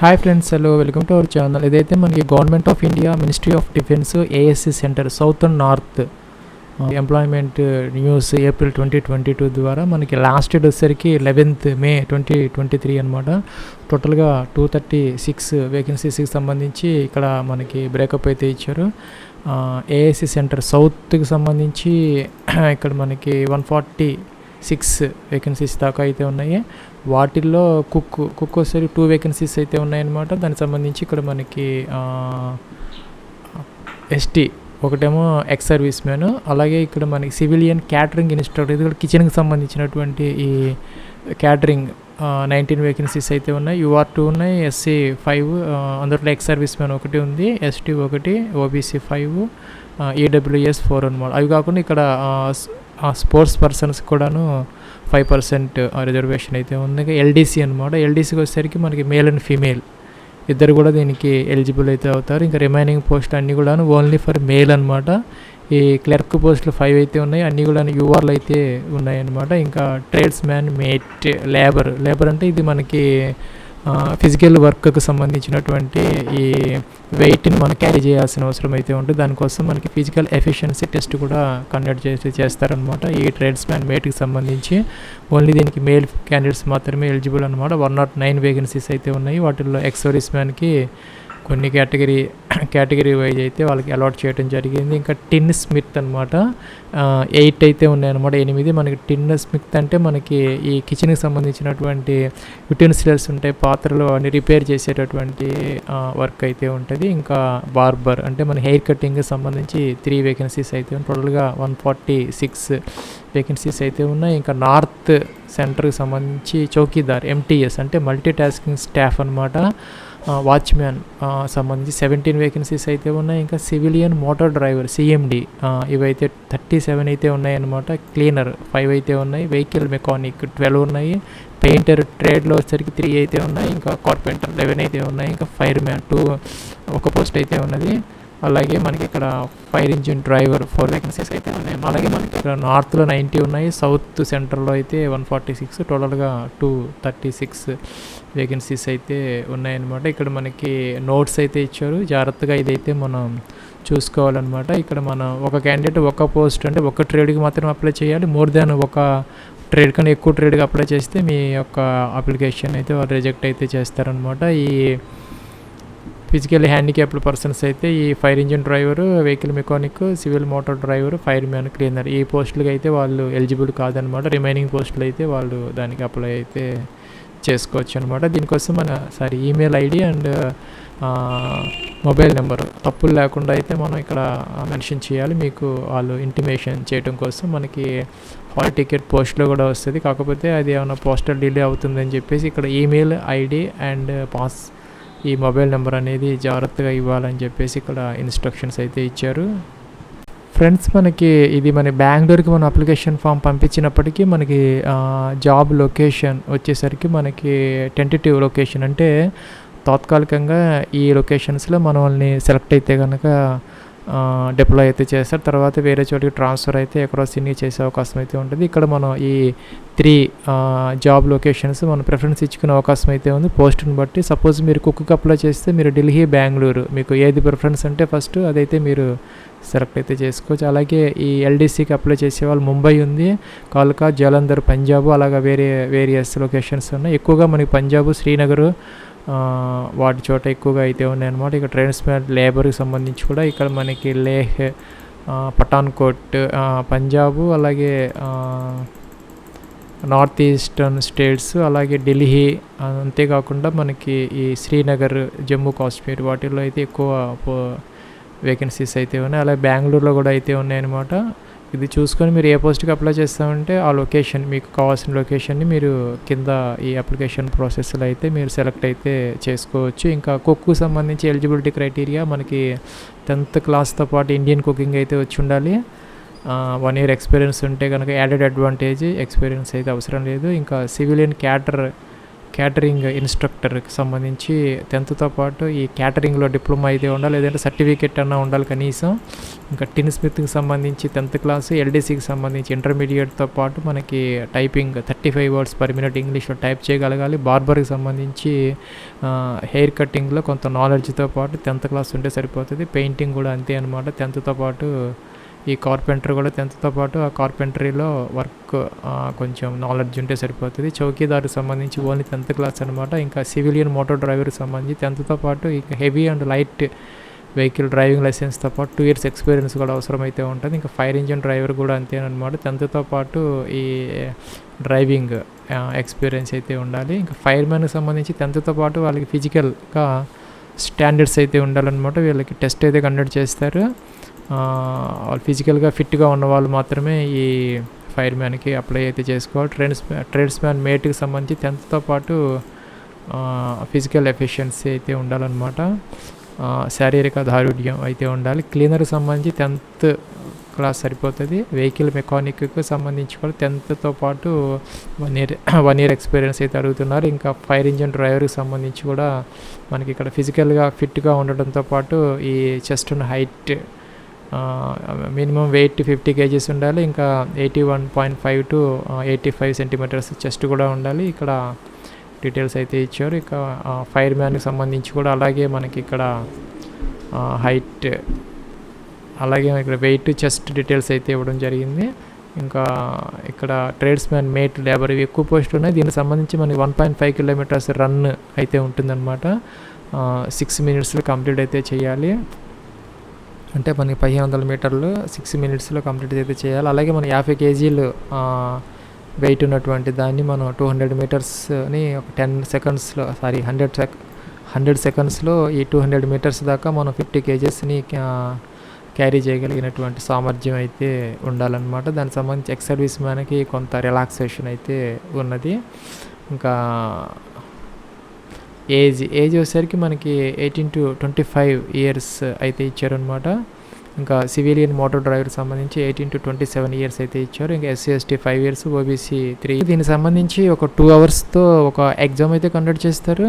Hi friends, hello, welcome to our channel. ఇదైతే మనకి government of India ministry of defence ASC centre south and north employment news April 2022 ద్వారా మనకి last date వచ్చేసరికి 11th May 2023 అనమాట. టోటల్గా 236 వేకెన్సీస్కి సంబంధించి ఇక్కడ మనకి బ్రేకప్ అయితే ఇచ్చారు. ASC సెంటర్ సౌత్కి సంబంధించి ఇక్కడ మనకి 146 వేకెన్సీస్ దాకా అయితే ఉన్నాయి. వాటిల్లో కుక్ వచ్చేసరికి 2 వేకెన్సీస్ అయితే ఉన్నాయన్నమాట. దానికి సంబంధించి ఇక్కడ మనకి ST ఒకటేమో ఎక్స్ సర్వీస్ మ్యాన్, అలాగే ఇక్కడ మనకి సివిలియన్ క్యాటరింగ్ ఇన్స్ట్రక్టర్, ఇది కూడా కిచెన్కి సంబంధించినటువంటి ఈ క్యాటరింగ్ 19 వేకెన్సీస్ అయితే ఉన్నాయి. UR2 ఉన్నాయి, SC 5, అందులో ఎక్స్ సర్వీస్ మ్యాన్ ఒకటి ఉంది, ST 1, OBC 5, EWS 4 అనమాట. అవి కాకుండా ఇక్కడ స్పోర్ట్స్ పర్సన్స్ కూడాను 5% రిజర్వేషన్ అయితే ఉంది. LDC అనమాట. LDCకి వచ్చేసరికి మనకి మేల్ అండ్ ఫీమేల్ ఇద్దరు కూడా దీనికి ఎలిజిబుల్ అయితే అవుతారు. ఇంకా రిమైనింగ్ పోస్టులు అన్నీ కూడా ఓన్లీ ఫర్ మేల్ అనమాట. ఈ క్లర్క్ పోస్టులు 5 అయితే ఉన్నాయి, అన్నీ కూడా URలు అయితే ఉన్నాయన్నమాట. ఇంకా ట్రేడ్స్ మ్యాన్, మేట్, లేబర్ అంటే ఇది మనకి ఫిజికల్ వర్క్కి సంబంధించినటువంటి ఈ వెయిట్ని మనం క్యారీ చేయాల్సిన అవసరం అయితే ఉంటుంది. దానికోసం మనకి ఫిజికల్ ఎఫిషియన్సీ టెస్ట్ కూడా కండక్ట్ చేస్తారనమాట. ఈ ట్రేడ్స్ మ్యాన్, మేట్కి సంబంధించి ఓన్లీ దీనికి మేల్ క్యాండిడేట్స్ మాత్రమే ఎలిజిబుల్ అనమాట. 109 వేకెన్సీస్ అయితే ఉన్నాయి. వాటిల్లో ఎక్స్ సర్వీస్ మ్యాన్కి కొన్ని కేటగిరీ వైజ్ అయితే వాళ్ళకి అలాట్ చేయడం జరిగింది. ఇంకా టిన్ స్మిత్ అనమాట, 8 అయితే ఉన్నాయన్నమాట. 8 మనకి టిన్ స్మిత్ అంటే మనకి ఈ కిచెన్కి సంబంధించినటువంటి యుటెన్సిల్స్ ఉంటాయి, పాత్రలు అన్ని రిపేర్ చేసేటటువంటి వర్క్ అయితే ఉంటుంది. ఇంకా బార్బర్ అంటే మన హెయిర్ కటింగ్కి సంబంధించి 3 వేకెన్సీస్ అయితే ఉన్నాయి. టోటల్గా 146 వేకెన్సీస్ అయితే ఉన్నాయి. ఇంకా నార్త్ సెంటర్కి సంబంధించి చౌకీదార్ MTS అంటే మల్టీ టాస్కింగ్ స్టాఫ్ అనమాట. వాచ్మ్యాన్ సంబంధించి 17 వేకెన్సీస్ అయితే ఉన్నాయి. ఇంకా సివిలియన్ మోటార్ డ్రైవర్ CMD ఇవైతే 37 అయితే ఉన్నాయన్నమాట. క్లీనర్ 5 అయితే ఉన్నాయి. వెహికల్ మెకానిక్ 12 ఉన్నాయి. పెయింటర్ ట్రేడ్లో వచ్చేసరికి 3 అయితే ఉన్నాయి. ఇంకా కార్పెంటర్ 11 అయితే ఉన్నాయి. ఇంకా ఫైర్ మ్యాన్ 2 ఒక పోస్ట్ అయితే ఉన్నది. అలాగే మనకి ఇక్కడ ఫైర్ ఇంజిన్ డ్రైవర్ 4 వేకెన్సీస్ అయితే ఉన్నాయి. అలాగే మనకి ఇక్కడ నార్త్లో 90 ఉన్నాయి, సౌత్ సెంటర్లో అయితే 146, టోటల్గా 236 వేకెన్సీస్ అయితే ఉన్నాయన్నమాట. ఇక్కడ మనకి నోట్స్ అయితే ఇచ్చారు, జాగ్రత్తగా ఇదైతే మనం చూసుకోవాలన్నమాట. ఇక్కడ మనం ఒక క్యాండిడేట్ ఒక పోస్ట్ అంటే ఒక ట్రేడ్కి మాత్రం అప్లై చేయాలి. మోర్ దాన్ ఒక ట్రేడ్ కన్నా ఎక్కువ ట్రేడ్కి అప్లై చేస్తే మీ యొక్క అప్లికేషన్ అయితే వాళ్ళు రిజెక్ట్ అయితే చేస్తారనమాట. ఈ ఫిజికల్ హ్యాండిక్యాప్డ్ పర్సన్స్ అయితే ఈ fire engine driver, vehicle mechanic, civil motor driver, fire man, cleaner ఈ పోస్టులకి అయితే వాళ్ళు ఎలిజిబుల్ కాదనమాట. రిమైనింగ్ పోస్టులు అయితే వాళ్ళు దానికి అప్లై అయితే చేసుకోవచ్చు అనమాట. దీనికోసం మన email ID and mobile number తప్పులు లేకుండా అయితే మనం ఇక్కడ మెన్షన్ చేయాలి. మీకు వాళ్ళు ఇంటిమేషన్ చేయడం కోసం మనకి హాల్ టికెట్ పోస్ట్లో కూడా వస్తుంది. కాకపోతే అది ఏమైనా పోస్టల్ డిలే అవుతుందని చెప్పేసి ఇక్కడ ఈమెయిల్ ID అండ్ ఈ మొబైల్ నెంబర్ అనేది జాగ్రత్తగా ఇవ్వాలని చెప్పేసి ఇక్కడ ఇన్స్ట్రక్షన్స్ అయితే ఇచ్చారు. ఫ్రెండ్స్, మనకి ఇది మన బెంగళూరుకి మనం అప్లికేషన్ ఫామ్ పంపించినప్పటికీ మనకి జాబ్ లొకేషన్ వచ్చేసరికి మనకి టెంటేటివ్ లొకేషన్ అంటే తాత్కాలికంగా ఈ లొకేషన్స్లో మన వాళ్ళని సెలెక్ట్ అయితే కనుక డిప్లాయ్ అయితే చేస్తారు. తర్వాత వేరే చోటికి ట్రాన్స్ఫర్ అయితే ఎక్కడో సినీ చేసే అవకాశం అయితే ఉంటుంది. ఇక్కడ మనం ఈ 3 జాబ్ లొకేషన్స్ మనం ప్రిఫరెన్స్ ఇచ్చుకునే అవకాశం అయితే ఉంది పోస్ట్ని బట్టి. సపోజ్ మీరు కుక్కి అప్లై చేస్తే మీరు ఢిల్లీ, బెంగళూరు మీకు ఏది ప్రిఫరెన్స్ అంటే ఫస్ట్ అదైతే మీరు సెలెక్ట్ అయితే చేసుకోవచ్చు. అలాగే ఈ LDCకి అప్లై చేసే వాళ్ళు ముంబై ఉంది, కాల్కా, జలంధర్, పంజాబ్, అలాగా వేరియస్ లొకేషన్స్ ఉన్నాయి. ఎక్కువగా మనకి పంజాబ్, శ్రీనగర్ వాటి చోట ఎక్కువగా అయితే ఉన్నాయన్నమాట. ఇక ట్రైన్స్ మ్యాన్, లేబర్కి సంబంధించి కూడా ఇక్కడ మనకి లేహ్, పఠాన్కోట్, పంజాబు, అలాగే నార్త్ ఈస్టర్న్ స్టేట్స్, అలాగే ఢిల్లీ, అంతేకాకుండా మనకి ఈ శ్రీనగర్, జమ్మూ కాశ్మీర్ వాటిల్లో అయితే ఎక్కువ వేకెన్సీస్ అయితే ఉన్నాయి. అలాగే బెంగళూరులో కూడా అయితే ఉన్నాయన్నమాట. ఇది చూసుకొని మీరు ఏ పోస్ట్కి అప్లై చేస్తామంటే ఆ లొకేషన్, మీకు కావాల్సిన లొకేషన్ని మీరు కింద ఈ అప్లికేషన్ ప్రాసెస్లో అయితే మీరు సెలెక్ట్ అయితే చేసుకోవచ్చు. ఇంకా కుక్కు సంబంధించి ఎలిజిబిలిటీ క్రైటీరియా మనకి 10th క్లాస్తో పాటు ఇండియన్ కుకింగ్ అయితే వచ్చి ఉండాలి. 1 year ఎక్స్పీరియన్స్ ఉంటే కనుక యాడెడ్ అడ్వాంటేజ్, ఎక్స్పీరియన్స్ అయితే అవసరం లేదు. ఇంకా సివిలియన్ క్యాటర్ క్యాటరింగ్ ఇన్స్ట్రక్టర్కి సంబంధించి 10th పాటు ఈ క్యాటరింగ్లో డిప్లొమా అయితే ఉండాలి, లేదంటే సర్టిఫికేట్ అన్నా ఉండాలి కనీసం. ఇంకా టిన్ స్మిత్కి సంబంధించి 10th క్లాస్, ఎల్డీసీకి సంబంధించి ఇంటర్మీడియట్తో పాటు మనకి టైపింగ్ 35 words per minute ఇంగ్లీష్లో టైప్ చేయగలగాలి. బార్బర్కి సంబంధించి హెయిర్ కటింగ్లో కొంత నాలెడ్జ్తో పాటు 10th క్లాస్ ఉంటే సరిపోతుంది. పెయింటింగ్ కూడా అంతే అనమాట. 10th పాటు ఈ కార్పెంటర్ కూడా 10th పాటు ఆ కార్పెంటరీలో వర్క్ కొంచెం నాలెడ్జ్ ఉంటే సరిపోతుంది. చౌకీదార్కి సంబంధించి ఓన్లీ 10th క్లాస్ అనమాట. ఇంకా సివిలియన్ మోటార్ డ్రైవర్కి సంబంధించి 10th పాటు ఇంకా heavy and light vehicle driving లైసెన్స్తో పాటు 2 years ఎక్స్పీరియన్స్ కూడా అవసరమైతే ఉంటుంది. ఇంకా ఫైర్ ఇంజిన్ డ్రైవర్ కూడా అంతేనమాట. 10th పాటు ఈ డ్రైవింగ్ ఎక్స్పీరియన్స్ అయితే ఉండాలి. ఇంకా ఫైర్మెన్కి సంబంధించి 10th పాటు వాళ్ళకి ఫిజికల్గా స్టాండర్డ్స్ అయితే ఉండాలన్నమాట. వీళ్ళకి టెస్ట్ అయితే కండక్ట్ చేస్తారు. వాళ్ళు ఫిజికల్గా ఫిట్గా ఉన్న వాళ్ళు మాత్రమే ఈ ఫైర్మ్యాన్కి అప్లై అయితే చేసుకోవాలి. ట్రేడ్స్మ్యాన్ మేట్కి సంబంధించి 10th పాటు ఫిజికల్ ఎఫిషియన్సీ అయితే ఉండాలన్నమాట. శారీరక దారుఢ్యం అయితే ఉండాలి. క్లీనర్కి సంబంధించి 10th క్లాస్ సరిపోతుంది. వెహికల్ మెకానిక్కి సంబంధించి కూడా 10th పాటు 1 year ఎక్స్పీరియన్స్ అయితే అడుగుతున్నారు. ఇంకా ఫైర్ ఇంజిన్ డ్రైవర్కి సంబంధించి కూడా మనకి ఇక్కడ ఫిజికల్గా ఫిట్గా ఉండడంతో పాటు ఈ chest height minimum weight 50 kgs ఉండాలి. ఇంకా 81.5 to 85 centimeters చెస్ట్ కూడా ఉండాలి. ఇక్కడ డీటెయిల్స్ అయితే ఇచ్చారు. ఇక ఫైర్ మ్యాన్కి సంబంధించి కూడా అలాగే మనకి ఇక్కడ హైట్, అలాగే ఇక్కడ వెయిట్, చెస్ట్ డీటెయిల్స్ అయితే ఇవ్వడం జరిగింది. ఇంకా ఇక్కడ ట్రేడ్స్మ్యాన్ మేట్ లేబర్ ఇవి ఎక్కువ పోస్టులు ఉన్నాయి. దీనికి సంబంధించి మనకి 1.5 kilometers రన్ అయితే ఉంటుందన్నమాట. 6 minutes కంప్లీట్ అయితే చేయాలి. అంటే మనకి 1500 meters 6 minutes కంప్లీట్ అయితే చేయాలి. అలాగే మనం 50 kgs వెయిట్ ఉన్నటువంటి దాన్ని మనం 200 metersని ఒక 10 secondsలో 100 secondsలో ఈ 200 meters దాకా మనం 50 kgsని క్యారీ చేయగలిగినటువంటి సామర్థ్యం అయితే ఉండాలన్నమాట. దానికి సంబంధించి ఎక్స్ సర్వీస్ మ్యాన్కి కొంత రిలాక్సేషన్ అయితే ఉన్నది. ఇంకా ఏజ్ వచ్చేసరికి మనకి 18 to 25 years అయితే ఇచ్చారనమాట. ఇంకా సివిలియన్ మోటార్ డ్రైవర్కి సంబంధించి 18 to 27 years అయితే ఇచ్చారు. ఇంకా SC ST 5 years, OBC 3. దీనికి సంబంధించి ఒక 2 hours ఒక ఎగ్జామ్ అయితే కండక్ట్ చేస్తారు.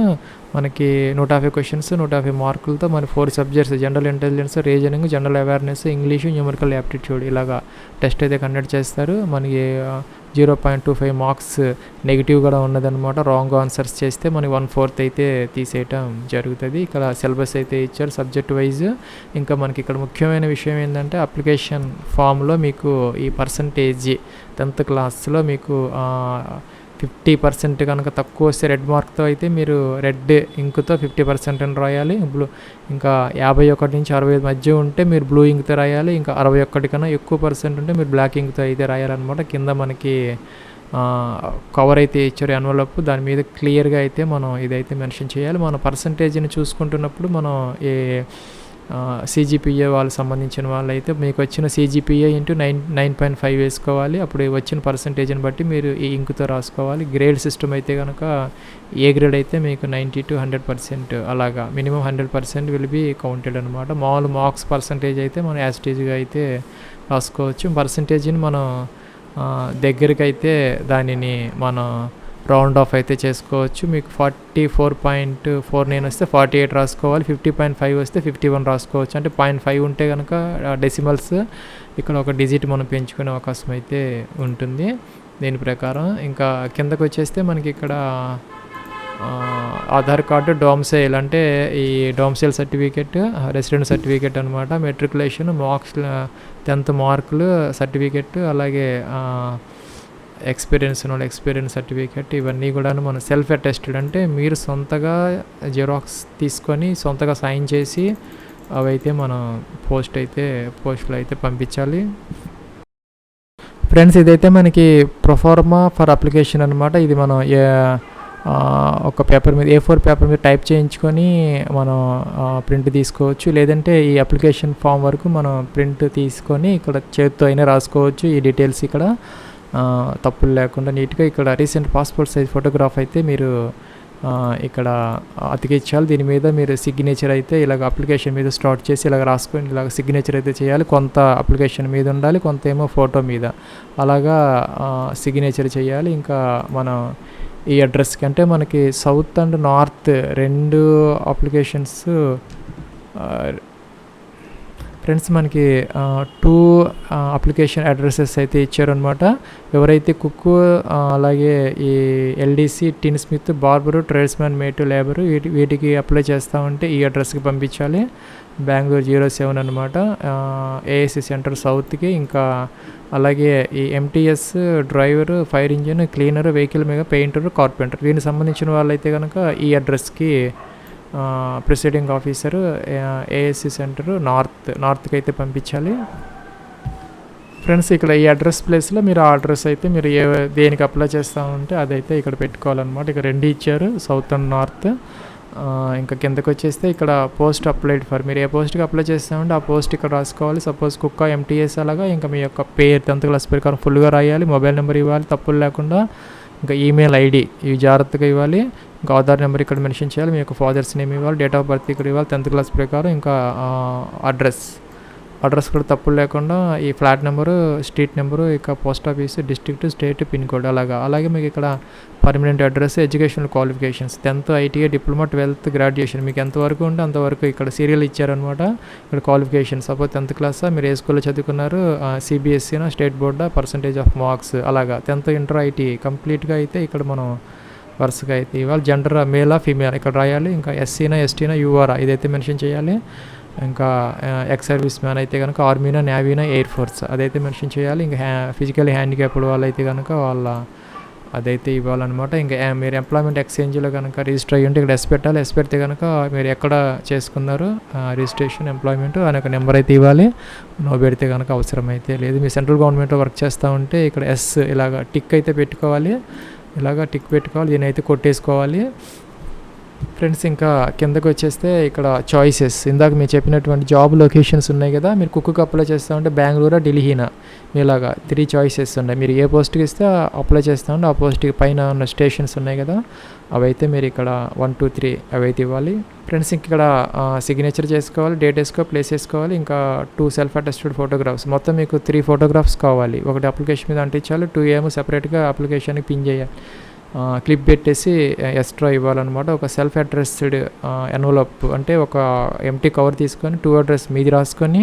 మనకి 150 questions 150 మార్కులతో మన 4 subjects general intelligence, reasoning, general awareness, English, numerical aptitude ఇలాగా టెస్ట్ అయితే కండక్ట్ చేస్తారు. మనకి 0.25 marks నెగిటివ్ కూడా ఉన్నదన్నమాట. రాంగ్ ఆన్సర్స్ చేస్తే మనకి 1/4 అయితే తీసేయటం జరుగుతుంది. ఇక్కడ సిలబస్ అయితే ఇచ్చారు సబ్జెక్ట్ వైజ్. ఇంకా మనకి ఇక్కడ ముఖ్యమైన విషయం ఏంటంటే అప్లికేషన్ ఫామ్లో మీకు ఈ పర్సంటేజ్ 10th క్లాస్లో మీకు 50% కనుక తక్కువ వస్తే రెడ్ మార్క్తో అయితే మీరు రెడ్ ఇంక్తో 50% అని రాయాలి. ఇంకా 51 నుంచి 65 మధ్య ఉంటే మీరు బ్లూ ఇంక్తో రాయాలి. ఇంకా 61 కన్నా ఎక్కువ పర్సెంట్ ఉంటే మీరు బ్లాక్ ఇంక్తో అయితే రాయాలన్నమాట. కింద మనకి కవర్ అయితే ఇచ్చారు ఎన్వలప్, దాని మీద క్లియర్గా అయితే మనం ఇదైతే మెన్షన్ చేయాలి. మన పర్సంటేజ్ని చూసుకుంటున్నప్పుడు మనం ఏ CGPA వాళ్ళకి సంబంధించిన వాళ్ళు అయితే మీకు వచ్చిన CGPA ఇంటూ 9.5 వేసుకోవాలి. అప్పుడు వచ్చిన పర్సంటేజ్ని బట్టి మీరు ఈ ఇంకుతో రాసుకోవాలి. గ్రేడ్ సిస్టమ్ అయితే కనుక ఏ గ్రేడ్ అయితే మీకు 90 to 100% అలాగా మినిమం 100% విల్ బీ కౌంటెడ్ అనమాట. మామూలు మార్క్స్ పర్సంటేజ్ అయితే మనం యాస్టేజ్గా అయితే రాసుకోవచ్చు. పర్సంటేజ్ని మనం దగ్గరికి అయితే దానిని మనం రౌండ్ ఆఫ్ అయితే చేసుకోవచ్చు. మీకు 44.49 వస్తే 48 రాసుకోవాలి. 50.5 వస్తే 51 రాసుకోవచ్చు. అంటే 0.5 ఉంటే కనుక డెసిమల్స్ ఇక్కడ ఒక డిజిట్ మనం పెంచుకునే అవకాశం అయితే ఉంటుంది దీని ప్రకారం. ఇంకా కిందకు వచ్చేస్తే మనకి ఇక్కడ ఆధార్ కార్డు, డోమ్సైల్ అంటే ఈ డోమ్సైల్ సర్టిఫికేట్, రెసిడెంట్ సర్టిఫికేట్ అనమాట, మెట్రికులేషన్, మార్క్స్ 10th మార్కులు సర్టిఫికేట్, అలాగే ఎక్స్పీరియన్స్ సర్టిఫికేట్, ఇవన్నీ కూడా మనం సెల్ఫ్ అటెస్టెడ్ అంటే మీరు సొంతగా జిరాక్స్ తీసుకొని సొంతగా సైన్ చేసి అవైతే మనం పోస్టులు అయితే పంపించాలి. ఫ్రెండ్స్ ఇదైతే మనకి ప్రొఫార్మా ఫర్ అప్లికేషన్ అనమాట. ఇది మనం ఒక పేపర్ మీద A4 పేపర్ మీద టైప్ చేయించుకొని మనం ప్రింట్ తీసుకోవచ్చు. లేదంటే ఈ అప్లికేషన్ ఫామ్ వరకు మనం ప్రింట్ తీసుకొని ఇక్కడ చేతితో అయినా రాసుకోవచ్చు. ఈ డీటెయిల్స్ ఇక్కడ తప్పులు లేకుండా నీట్గా ఇక్కడ రీసెంట్ పాస్పోర్ట్ సైజ్ ఫోటోగ్రాఫ్ అయితే మీరు ఇక్కడ అతికించాలి. దీని మీద మీరు సిగ్నేచర్ అయితే ఇలాగ అప్లికేషన్ మీద స్టార్ట్ చేసి ఇలాగ రాసుకొని ఇలాగ సిగ్నేచర్ అయితే చేయాలి. కొంత అప్లికేషన్ మీద ఉండాలి, కొంత ఏమో ఫోటో మీద అలాగా సిగ్నేచర్ చేయాలి. ఇంకా మనం ఈ అడ్రస్కి. అంటే మనకి south and north 2 applications friends మనకి 2 అప్లికేషన్ అడ్రసెస్ అయితే ఇచ్చారనమాట. ఎవరైతే కుక్కు అలాగే ఈ LDC, tinsmith, barber, tradesman, mate, labour వీటికి అప్లై చేస్తామంటే ఈ అడ్రస్కి పంపించాలి. బెంగళూరు 07 అనమాట. ఏఎస్సి సెంటర్ సౌత్కి. ఇంకా అలాగే ఈ MTS, driver, fire engine, cleaner, vehicle మీద పెయింటరు, కార్పెంటర్ వీటికి సంబంధించిన వాళ్ళైతే కనుక ఈ అడ్రస్కి ప్రిసైడింగ్ ఆఫీసరు ఏఎస్సి సెంటర్ నార్త్కి అయితే పంపించాలి. ఫ్రెండ్స్ ఇక్కడ ఈ అడ్రస్ ప్లేస్లో మీరు ఆ అడ్రస్ అయితే మీరు దేనికి అప్లై చేస్తామంటే అదైతే ఇక్కడ పెట్టుకోవాలన్నమాట. ఇక 2 ఇచ్చారు, సౌత్ అండ్ నార్త్. ఇంకా కిందకు వచ్చేస్తే ఇక్కడ పోస్ట్ అప్లైడ్ ఫర్, మీరు ఏ పోస్ట్కి అప్లై చేస్తామంటే ఆ పోస్ట్ ఇక్కడ రాసుకోవాలి. సపోజ్ కుక్క, ఎంటీఎస్ అలాగా. ఇంకా మీ యొక్క పేరు 10th క్లాస్ ప్రకారం ఫుల్గా రాయాలి. మొబైల్ నెంబర్ ఇవ్వాలి తప్పులు లేకుండా. ఇంకా ఈమెయిల్ ఐడి ఇవి జాగ్రత్తగా ఇవ్వాలి. ఇంకా ఆధార్ నెంబర్ ఇక్కడ మెన్షన్ చేయాలి. మీ యొక్క ఫాదర్స్ నేమ్ ఇవ్వాలి. డేట్ ఆఫ్ బర్త్ ఇక్కడ ఇవ్వాలి 10th క్లాస్ ప్రకారం. ఇంకా అడ్రస్ కూడా తప్పులు లేకుండా ఈ ఫ్లాట్ నెంబరు, స్ట్రీట్ నెంబరు, ఇక post office, district, state, pin code అలాగే మీకు ఇక్కడ permanent address, educational qualifications 10th, ITI, diploma, 12th, graduation మీకు ఎంతవరకు ఉంటే అంతవరకు ఇక్కడ సీరియల్ ఇచ్చారనమాట. ఇక్కడ క్వాలిఫికేషన్ సపోజ్ 10th క్లాసా, మీరు ఏ స్కూల్లో చదువుకున్నారు, సిబిఎస్ఈనా, స్టేట్ బోర్డా, పర్సంటేజ్ ఆఫ్ మార్క్స్ అలాగా. 10th, ఇంటర్, ఐటీ కంప్లీట్గా అయితే ఇక్కడ మనం వరుసగా అయితే ఇవ్వాలి. జెండర్ మేలా, ఫీమేల్ ఇక్కడ రాయాలి. ఇంకా ఎస్సీనా, ఎస్టీనా, యూఆర్ఆ ఇదైతే మెన్షన్ చేయాలి. ఇంకా ఎక్స్ సర్వీస్ మ్యాన్ అయితే కనుక ఆర్మీనా, నేవీనా, ఎయిర్ ఫోర్స్ అదైతే మెన్షన్ చేయాలి. ఇంకా ఫిజికల్లీ హ్యాండిక్యాప్డ్ వాళ్ళైతే కనుక అదైతే ఇవ్వాలన్నమాట. ఇంకా మీరు ఎంప్లాయ్మెంట్ ఎక్స్చేంజ్లో కనుక రిజిస్టర్ అయ్యి ఉంటే ఇక్కడ ఎస్ పెట్టాలి. ఎస్ పెడితే కనుక మీరు ఎక్కడ చేసుకున్నారు రిజిస్ట్రేషన్, ఎంప్లాయ్మెంట్ అనే ఒక నెంబర్ అయితే ఇవ్వాలి. నో పెడితే కనుక అవసరం అయితే లేదు. మీరు సెంట్రల్ గవర్నమెంట్లో వర్క్ చేస్తూ ఉంటే ఇక్కడ ఎస్ ఇలాగ టిక్ అయితే పెట్టుకోవాలి. ఇలాగ టిక్ పెట్టుకోవాలి. దీని అయితే కొట్టేసుకోవాలి. ఫ్రెండ్స్ ఇంకా కిందకు వచ్చేస్తే ఇక్కడ చాయిసెస్ ఇందాక మీరు చెప్పినటువంటి జాబ్ లొకేషన్స్ ఉన్నాయి కదా. మీరు కుక్కు అప్లై చేస్తామంటే బెంగళూరు, ఢిల్లీనా ఇలాగా 3 చాయిసెస్ ఉన్నాయి. మీరు ఏ పోస్ట్కి ఇస్తే అప్లై చేస్తామంటే ఆ పోస్ట్కి పైన ఉన్న స్టేషన్స్ ఉన్నాయి కదా, అవైతే మీరు ఇక్కడ 1, 2, 3 అవైతే ఇవ్వాలి. ఫ్రెండ్స్ ఇక్కడ సిగ్నేచర్ చేసుకోవాలి, డేట్ వేసుకోవాలి, ప్లేస్ వేసుకోవాలి. ఇంకా 2 సెల్ఫ్ అటెస్టెడ్ ఫోటోగ్రాఫ్స్ మొత్తం మీకు 3 ఫోటోగ్రాఫ్స్ కావాలి. ఒకటి అప్లికేషన్ మీద అంటించాలి, 2 ఏమో సెపరేట్గా అప్లికేషన్కి పిన్ చేయాలి. క్లిప్ పెట్టేసి ఎక్స్ట్రా ఇవ్వాలన్నమాట. ఒక సెల్ఫ్ అడ్రస్డ్ ఎన్వలప్ అంటే ఒక ఎంటీ కవర్ తీసుకొని 2 అడ్రస్ మీది రాసుకొని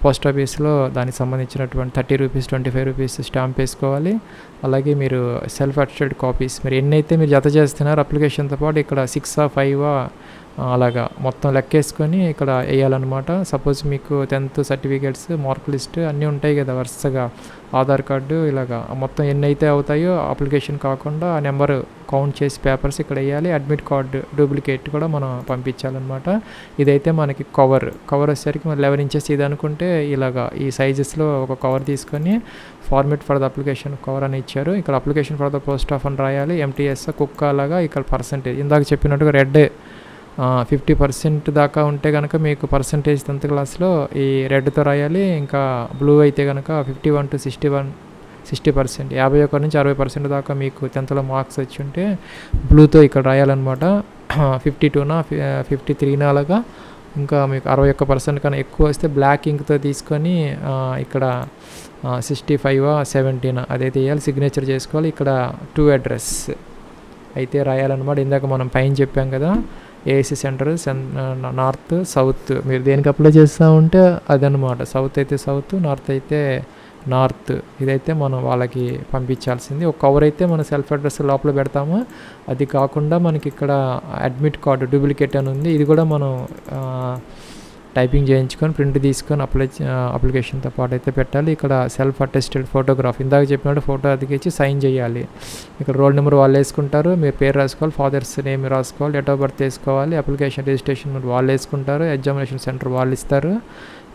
పోస్ట్ ఆఫీస్లో దానికి సంబంధించినటువంటి 30 రూపీస్, 25 రూపీస్ స్టాంప్ వేసుకోవాలి. అలాగే మీరు సెల్ఫ్ అటెస్టెడ్ కాపీస్ మీరు ఎన్నైతే మీరు జత చేస్తున్నారు అప్లికేషన్తో పాటు ఇక్కడ 6 or 5 అలాగా మొత్తం లెక్కేసుకొని ఇక్కడ వేయాలన్నమాట. సపోజ్ మీకు 10th సర్టిఫికేట్స్, మార్క్ లిస్ట్ అన్నీ ఉంటాయి కదా వరుసగా, ఆధార్ కార్డు ఇలాగా మొత్తం ఎన్నైతే అవుతాయో అప్లికేషన్ కాకుండా ఆ నెంబర్ కౌంట్ చేసి పేపర్స్ ఇక్కడ వేయాలి. అడ్మిట్ కార్డు డూప్లికేట్ కూడా మనం పంపించాలన్నమాట. ఇదైతే మనకి కవర్ వచ్చేసరికి మరి 11 inches ఇది అనుకుంటే ఇలాగా ఈ సైజెస్లో ఒక కవర్ తీసుకొని format for the application cover అని ఇచ్చారు. ఇక్కడ application for the post of అని రాయాలి. ఎంటీఎస్, కుక్క అలాగా ఇక్కడ పర్సంటేజ్ ఇందాక చెప్పినట్టుగా రెడ్ 50% దాకా ఉంటే కనుక మీకు పర్సంటేజ్ 10th క్లాస్లో ఈ రెడ్తో రాయాలి. ఇంకా బ్లూ అయితే కనుక 51 to 60%, 51 నుంచి 60% దాకా మీకు 10thలో మార్క్స్ వచ్చి ఉంటే బ్లూతో ఇక్కడ రాయాలన్నమాట. 52నా 53నా అలాగా. ఇంకా మీకు 61% కన్నా ఎక్కువ వస్తే బ్లాక్ ఇంక్తో తీసుకొని ఇక్కడ 65 17 అదైతే వేయాలి. సిగ్నేచర్ చేసుకోవాలి. ఇక్కడ 2 అడ్రస్ అయితే రాయాలన్నమాట. ఇందాక మనం పైన చెప్పాం కదా ఏఎస్సి సెంటర్ నార్త్, సౌత్ మీరు దేనికి అప్లై చేస్తూ ఉంటే అదనమాట. సౌత్ అయితే సౌత్, నార్త్ అయితే నార్త్. ఇదైతే మనం వాళ్ళకి పంపించాల్సింది. ఒక కవర్ అయితే మనం సెల్ఫ్ అడ్రస్ లోపల పెడతాము. అది కాకుండా మనకి ఇక్కడ అడ్మిట్ కార్డు డూప్లికేట్ అని ఉంది. ఇది కూడా మనం టైపింగ్ చేయించుకొని ప్రింట్ తీసుకొని అప్లికేషన్తో పాటు అయితే పెట్టాలి. ఇక్కడ సెల్ఫ్ అటెస్టెడ్ ఫోటోగ్రాఫ్ ఇందాక చెప్పినట్టు ఫోటో అతికిచ్చి సైన్ చేయాలి. ఇక్కడ రోల్ నెంబర్ వాళ్ళు వేసుకుంటారు, మీరు పేరు రాసుకోవాలి, ఫాదర్స్ నేమ్ రాసుకోవాలి, డేట్ ఆఫ్ బర్త్ వేసుకోవాలి, అప్లికేషన్ రిజిస్ట్రేషన్ వాళ్ళు వేసుకుంటారు, ఎగ్జామినేషన్ సెంటర్ వాళ్ళు ఇస్తారు.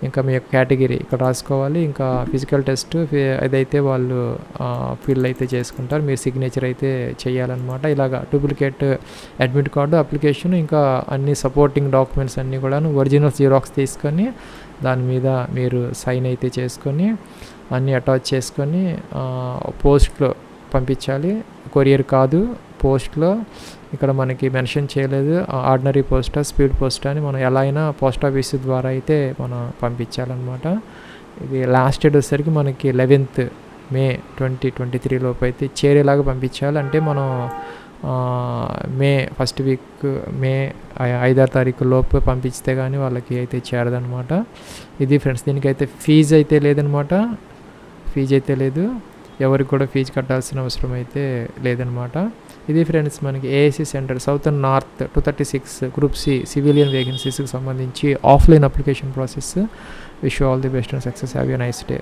ఇంకా మీ యొక్క కేటగిరీ ఇక్కడ రాసుకోవాలి. ఇంకా ఫిజికల్ టెస్ట్ అదైతే వాళ్ళు ఫిల్ అయితే చేసుకుంటారు, మీరు సిగ్నేచర్ అయితే చేయాలన్నమాట. ఇలాగా డూప్లికేట్ అడ్మిట్ కార్డు, అప్లికేషన్, ఇంకా అన్ని సపోర్టింగ్ డాక్యుమెంట్స్ అన్నీ కూడా ఒరిజినల్ జిరాక్స్ తీసుకొని దాని మీద మీరు సైన్ అయితే చేసుకొని అన్నీ అటాచ్ చేసుకొని పోస్ట్లో పంపించాలి. కొరియర్ కాదు, పోస్ట్లో. ఇక్కడ మనకి మెన్షన్ చేయలేదు ఆర్డినరీ పోస్టా, స్పీడ్ పోస్టా అని. మనం ఎలా అయినా పోస్ట్ ఆఫీస్ ద్వారా అయితే మనం పంపించాలన్నమాట. ఇది లాస్ట్ డేట్ వచ్చేసరికి మనకి 11th మే 2023 లోపు అయితే చేరేలాగా పంపించాలి. అంటే మనం మే ఫస్ట్ వీక్ మే 5-6 తారీఖు లోపు పంపిస్తే కానీ వాళ్ళకి అయితే చేరదనమాట. ఇది ఫ్రెండ్స్, దీనికైతే ఫీజు అయితే లేదనమాట. ఫీజు అయితే లేదు, ఎవరికి కూడా ఫీజు కట్టాల్సిన అవసరం అయితే లేదనమాట. ఇది ఫ్రెండ్స్ మనకి ASC centre south and north 236 group C civilian వేకెన్సీస్కి సంబంధించి offline application process. Wish all the best and success. Have a nice day.